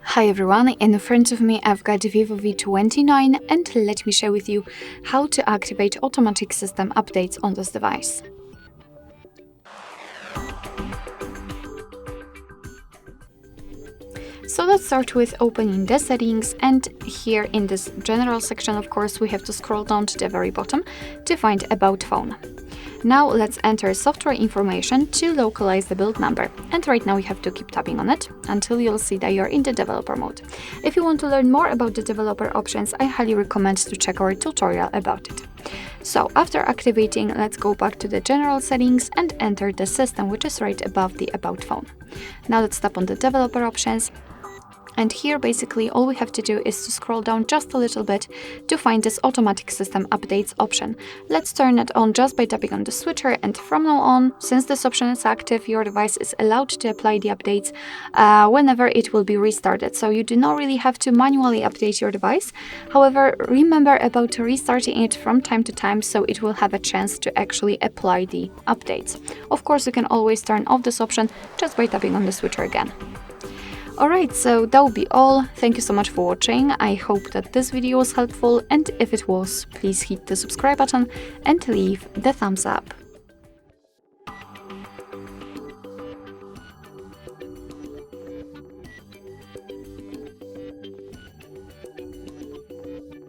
Hi everyone, in front of me I've got VIVO V29 and let me share with you how to activate automatic system updates on this device. So let's start with opening the settings, and here in this general section, of course, we have to scroll down to the very bottom to find About Phone. Now let's enter software information to localize the build number, and right now you have to keep tapping on it until you'll see that you're in the developer mode. If you want to learn more about the developer options, I highly recommend to check our tutorial about it. So after activating, let's go back to the general settings and enter the system, which is right above the About Phone. Now let's tap on the developer options. And here basically all we have to do is to scroll down just a little bit to find this automatic system updates option. Let's turn it on just by tapping on the switcher, and from now on, since this option is active, your device is allowed to apply the updates whenever it will be restarted. So you do not really have to manually update your device. However, remember about restarting it from time to time so it will have a chance to actually apply the updates. Of course, you can always turn off this option just by tapping on the switcher again. Alright, so that will be all. Thank you so much for watching. I hope that this video was helpful, and if it was, please hit the subscribe button and leave the thumbs up.